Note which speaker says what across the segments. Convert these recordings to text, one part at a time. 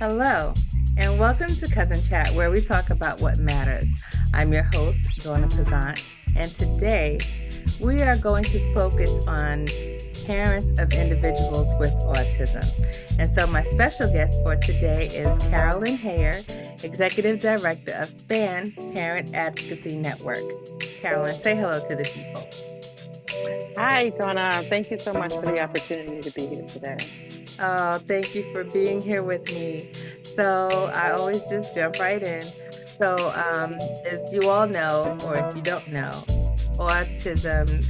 Speaker 1: Hello, and welcome to Cousin Chat, where we talk about what matters. I'm your host, Donna Pazant, and today we are going to focus on parents of individuals with autism. And so my special guest for today is Carolyn Hayer, Executive Director of SPAN Parent Advocacy Network. Carolyn, say hello to the people.
Speaker 2: Hi, Donna. Thank you so much for the opportunity to be here today.
Speaker 1: Oh, thank you for being here with me. So I always just jump right in. So as you all know, or if you don't know, Autism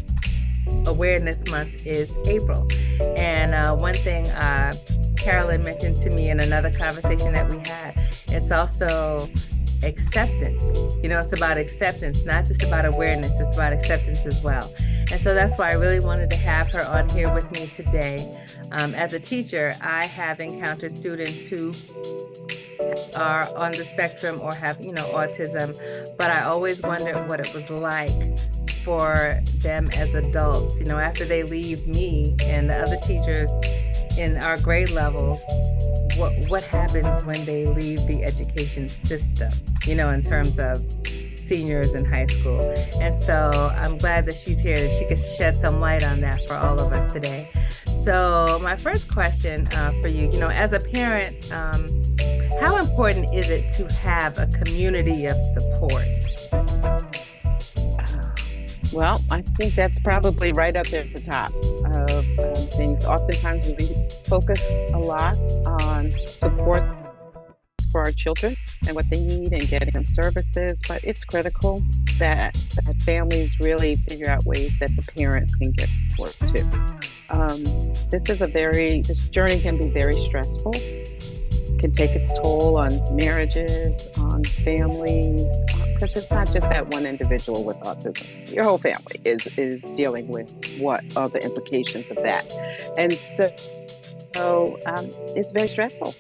Speaker 1: Awareness Month is April. And one thing Carolyn mentioned to me in another conversation that we had, it's also acceptance. You know, it's about acceptance, not just about awareness, it's about acceptance as well. And so that's why I really wanted to have her on here with me today. As a teacher, I have encountered students who are on the spectrum or have, autism, but I always wondered what it was like for them as adults, after they leave me and the other teachers in our grade levels, what happens when they leave the education system, in terms of seniors in high school. And so I'm glad that she's here and she can shed some light on that for all of us today. So my first question for you, as a parent, how important is it to have a community of support?
Speaker 2: Well, I think that's probably right up there at the top of things. Oftentimes we focus a lot on support for our children and what they need and getting them services, but it's critical that families really figure out ways that the parents can get support too. This journey can be very stressful, can take its toll on marriages, on families, because it's not just that one individual with autism. Your whole family is dealing with what are the implications of that. And so it's very stressful.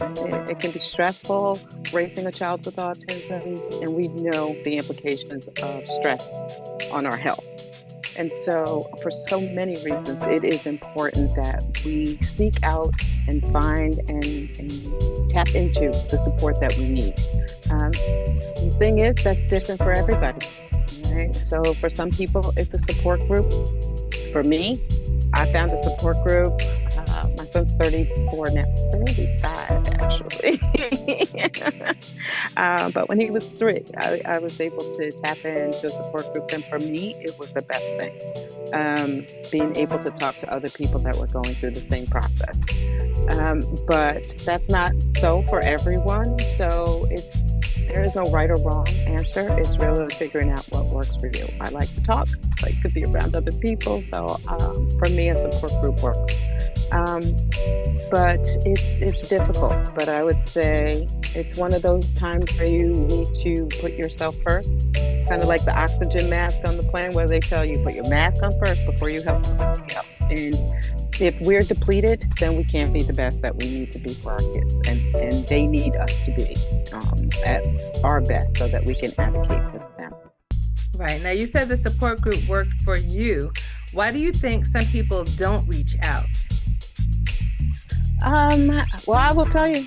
Speaker 2: It can be stressful raising a child with autism, and we know the implications of stress on our health. And so for so many reasons, it is important that we seek out and find and tap into the support that we need. The thing is, that's different for everybody. Right? So for some people, it's a support group. For me, I found a support group. My son's 34 now, 35 actually. But when he was 3, I was able to tap into a support group. And for me, it was the best thing, being able to talk to other people that were going through the same process. But that's not so for everyone. So there is no right or wrong answer. It's really figuring out what works for you. I like to talk, I like to be around other people. So for me, a support group works. But it's difficult. But I would say it's one of those times where you need to put yourself first, kind of like the oxygen mask on the plane, where they tell you put your mask on first before you help somebody else. And if we're depleted, then we can't be the best that we need to be for our kids, and they need us to be at our best so that we can advocate for them.
Speaker 1: Right. Now, you said the support group worked for you. Why do you think some people don't reach out?
Speaker 2: Well, I will tell you,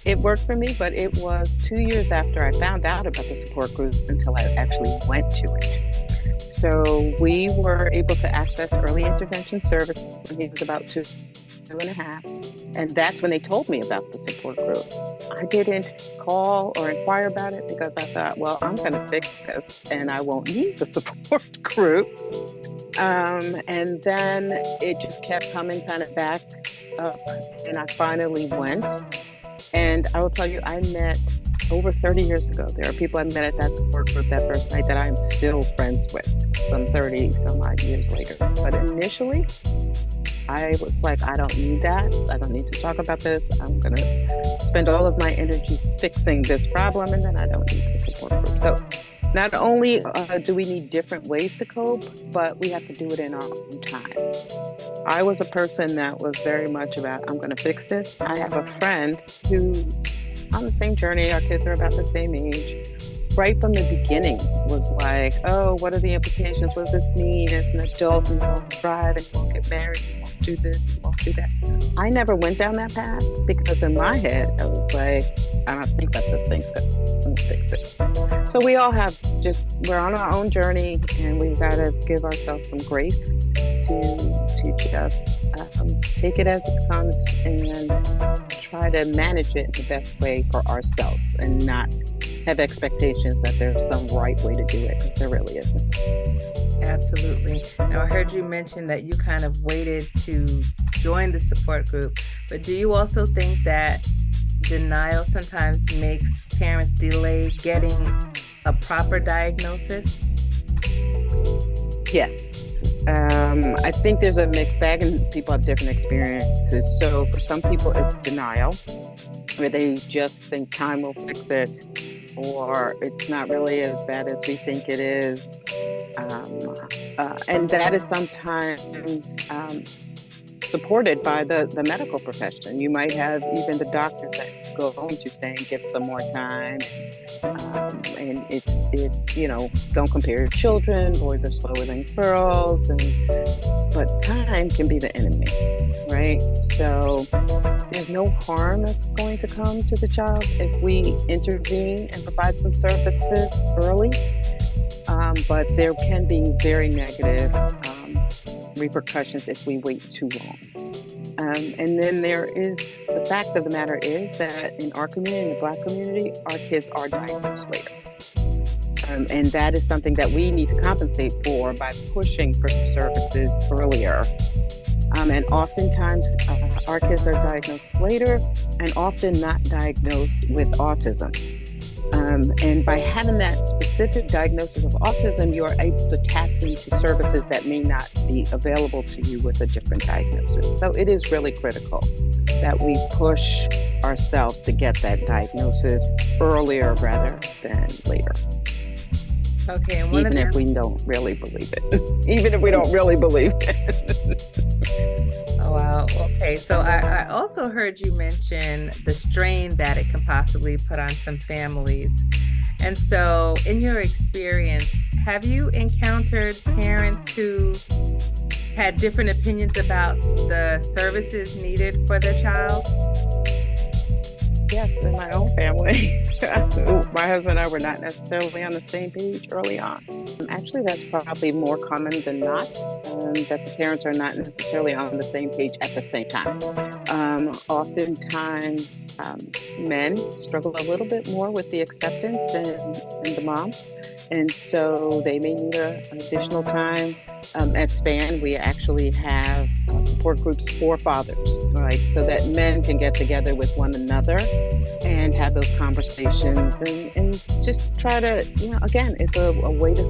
Speaker 2: it worked for me, but it was 2 years after I found out about the support group until I actually went to it. So we were able to access early intervention services when he was about 2.5. And that's when they told me about the support group. I didn't call or inquire about it because I thought, well, I'm going to fix this and I won't need the support group. And then it just kept coming kind of back up, and I finally went. And I will tell you, I met over 30 years ago. There are people I met at that support group that first night that I'm still friends with, some 30 some odd years later. But initially, I was like, I don't need that. I don't need to talk about this. I'm going to spend all of my energies fixing this problem, and then I don't need the support group. So not only do we need different ways to cope, but we have to do it in our own time. I was a person that was very much about, I'm going to fix this. I have a friend who, on the same journey, our kids are about the same age, right from the beginning was like, oh, what are the implications? What does this mean as an adult? And you won't drive and you won't get married, you won't do this, you won't do that. I never went down that path because in my head, I was like, I don't think that this thing's good. I don't fix it. So we all have we're on our own journey and we've got to give ourselves some grace to just take it as it comes and try to manage it in the best way for ourselves and not have expectations that there's some right way to do it because there really isn't.
Speaker 1: Absolutely. Now, I heard you mention that you kind of waited to join the support group, but do you also think that denial sometimes makes parents delay getting a proper diagnosis?
Speaker 2: Yes. I think there's a mixed bag and people have different experiences. So for some people, it's denial, where they just think time will fix it, or it's not really as bad as we think it is. And that is sometimes supported by the medical profession. You might have even the doctors that go into saying, give some more time. And it's don't compare your children. Boys are slower than girls. But time can be the enemy, right? So there's no harm that's going to come to the child if we intervene and provide some services early. But there can be very negative repercussions if we wait too long. And then there is the fact of the matter is that in our community, in the Black community, our kids are diagnosed later. And that is something that we need to compensate for by pushing for services earlier. And oftentimes our kids are diagnosed later and often not diagnosed with autism. And by having that specific diagnosis of autism, you are able to tap into services that may not be available to you with a different diagnosis. So it is really critical that we push ourselves to get that diagnosis earlier rather than later.
Speaker 1: Okay, and
Speaker 2: even if we don't really believe it. Even if we don't really believe it.
Speaker 1: Oh, wow. Okay, so I also heard you mention the strain that it can possibly put on some families. And so, in your experience, have you encountered parents who had different opinions about the services needed for their child?
Speaker 2: Yes, in my own family. My husband and I were not necessarily on the same page early on. Actually, that's probably more common than not, that the parents are not necessarily on the same page at the same time. Oftentimes, men struggle a little bit more with the acceptance than the mom. And so they may need additional time. At SPAN, we actually have support groups for fathers, right? So that men can get together with one another and have those conversations and just try to, again, it's a way to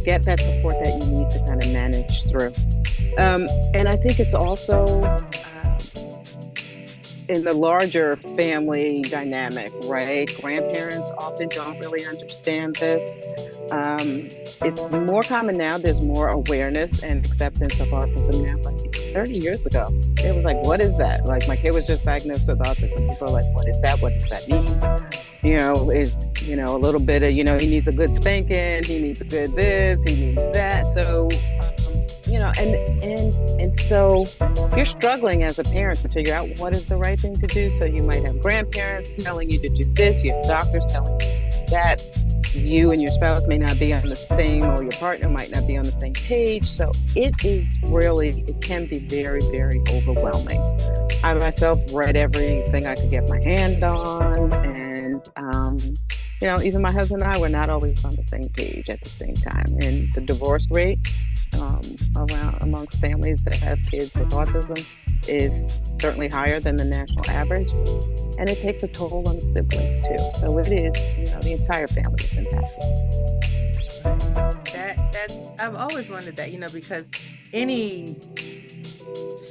Speaker 2: get that support that you need to kind of manage through. And I think it's also in the larger family dynamic, right? Grandparents often don't really understand this. It's more common now. There's more awareness and acceptance of autism now. But 30 years ago, it was like, what is that? Like, my kid was just diagnosed with autism. People are like, what is that? What does that mean? It's, a little bit of, he needs a good spanking. He needs a good this. He needs that. So, and so you're struggling as a parent to figure out what is the right thing to do. So you might have grandparents telling you to do this. You have doctors telling you that. You and your spouse may not be on the same, or your partner might not be on the same page. So it can be very, very overwhelming. I myself read everything I could get my hand on. And, even my husband and I were not always on the same page at the same time. And the divorce rate amongst families that have kids with autism is certainly higher than the national average. And it takes a toll on the siblings too. So it is, the entire family is impacted.
Speaker 1: I've always wondered that, because any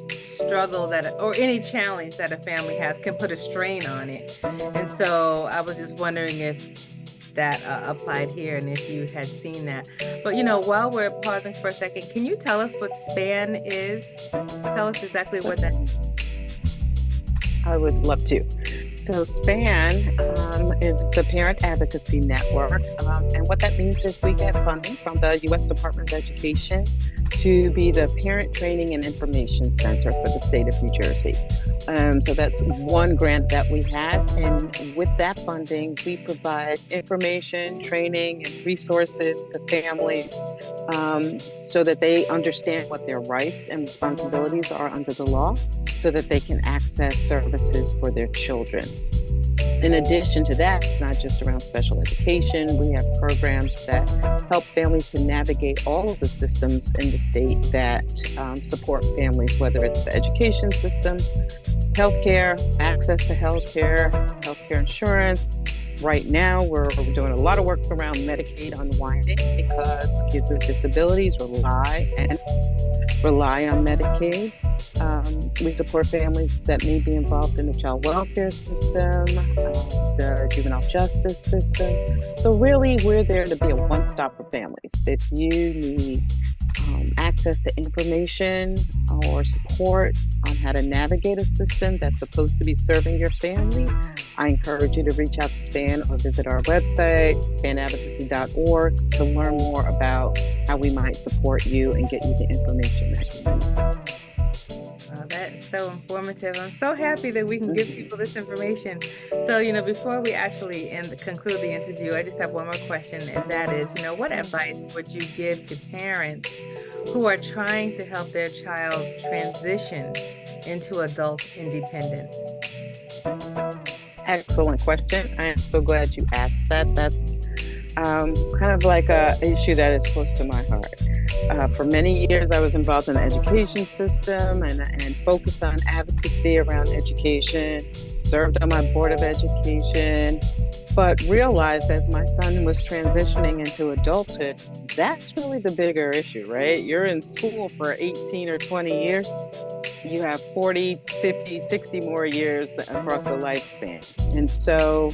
Speaker 1: struggle or any challenge that a family has can put a strain on it. And so I was just wondering if that applied here and if you had seen that. But, while we're pausing for a second, can you tell us what SPAN is? Tell us exactly what that is.
Speaker 2: I would love to. So SPAN is the Parent Advocacy Network. And what that means is we get funding from the U.S. Department of Education to be the Parent Training and Information Center for the state of New Jersey. So that's one grant that we have. And with that funding, we provide information, training, and resources to families so that they understand what their rights and responsibilities are under the law so that they can access services for their children. In addition to that, it's not just around special education. We have programs that help families to navigate all of the systems in the state that support families, whether it's the education system, healthcare, access to healthcare insurance. Right now, we're doing a lot of work around Medicaid unwinding because kids with disabilities rely on Medicaid. We support families that may be involved in the child welfare system, the juvenile justice system. So really, we're there to be a one-stop for families. If you need access to information or support on how to navigate a system that's supposed to be serving your family, I encourage you to reach out to SPAN or visit our website, spanadvocacy.org, to learn more about how we might support you and get you the information that you need.
Speaker 1: That's so informative. I'm so happy that we can give people this information. So, before we actually conclude the interview, I just have one more question, and that is, what advice would you give to parents who are trying to help their child transition into adult independence?
Speaker 2: Excellent question. I am so glad you asked that. That's kind of like an issue that is close to my heart. For many years, I was involved in the education system and focused on advocacy around education, served on my board of education, but realized as my son was transitioning into adulthood, that's really the bigger issue, right? You're in school for 18 or 20 years. You have 40, 50, 60 more years across the lifespan. And so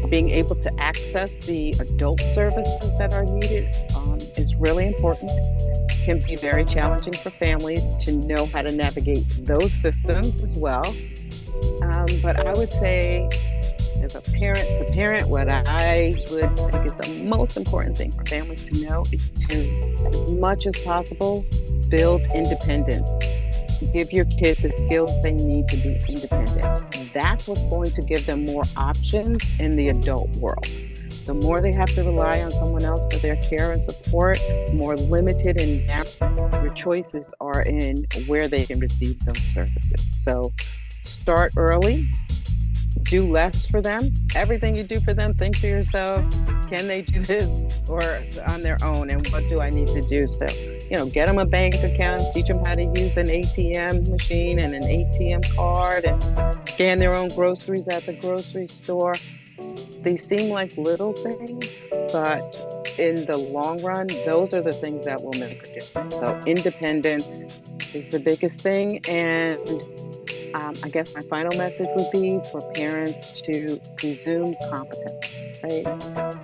Speaker 2: being able to access the adult services that are needed is really important. It can be very challenging for families to know how to navigate those systems as well. But I would say, as a parent, what I would think is the most important thing for families to know is to, as much as possible, build independence. Give your kids the skills they need to be independent. That's what's going to give them more options in the adult world. The more they have to rely on someone else for their care and support, the more limited and narrow your choices are in where they can receive those services. So start early, do less for them. Everything you do for them, think to yourself, can they do this or on their own? And what do I need to do? So, get them a bank account, teach them how to use an ATM machine and an ATM card and scan their own groceries at the grocery store. They seem like little things, but in the long run, those are the things that will make a difference. So independence is the biggest thing. And I guess my final message would be for parents to presume competence, right?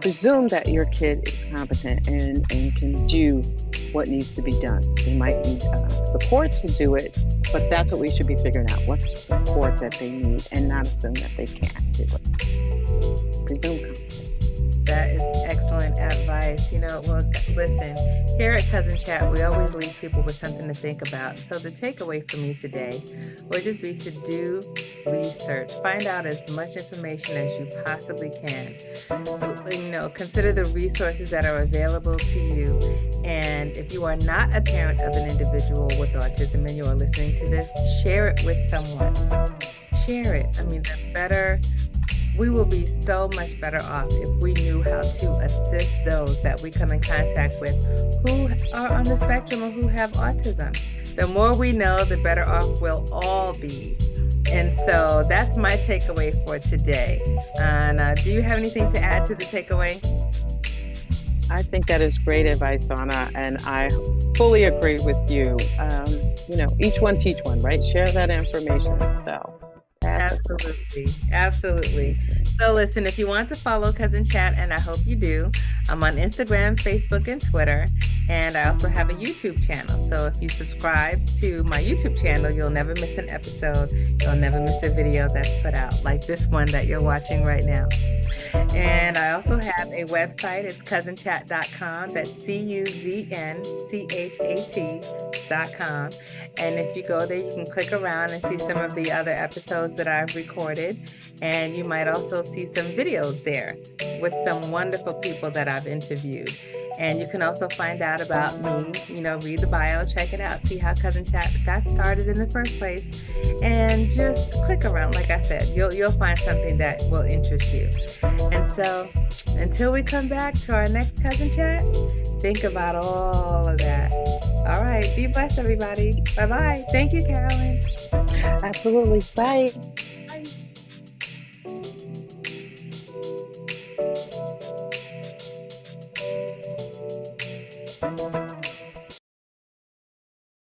Speaker 2: Presume that your kid is competent and can do what needs to be done. They might need support to do it, but that's what we should be figuring out. What's the support that they need, and not assume that they can't do it. Presume competence.
Speaker 1: That is excellent advice. Well, listen, here at Cousin Chat, we always leave people with something to think about. So the takeaway for me today would just be to do research. Find out as much information as you possibly can. Consider the resources that are available to you. And if you are not a parent of an individual with autism and you are listening to this, share it with someone. Share it. The better. We will be so much better off if we knew how to assist those that we come in contact with who are on the spectrum or who have autism. The more we know, the better off we'll all be. And so that's my takeaway for today. And do you have anything to add to the takeaway?
Speaker 2: I think that is great advice, Donna, and I fully agree with you. Each one teach one, right? Share that information as well.
Speaker 1: Absolutely. So listen, if you want to follow Cousin Chat, and I hope you do, I'm on Instagram, Facebook, and Twitter And I also have a YouTube channel. So if you subscribe to my YouTube channel, you'll never miss an episode. You'll never miss a video that's put out, like this one that you're watching right now. And I also have a website. It's cousinchat.com. That's CUZNCHAT.com. And if you go there, you can click around and see some of the other episodes that I've recorded. And you might also see some videos there with some wonderful people that I've interviewed. And you can also find out about me, read the bio, check it out, see how Cousin Chat got started in the first place. And just click around, like I said, you'll find something that will interest you. And so until we come back to our next Cousin Chat, think about all of that. All right, be blessed, everybody. Bye-bye. Thank you, Carolyn.
Speaker 2: Absolutely. Bye.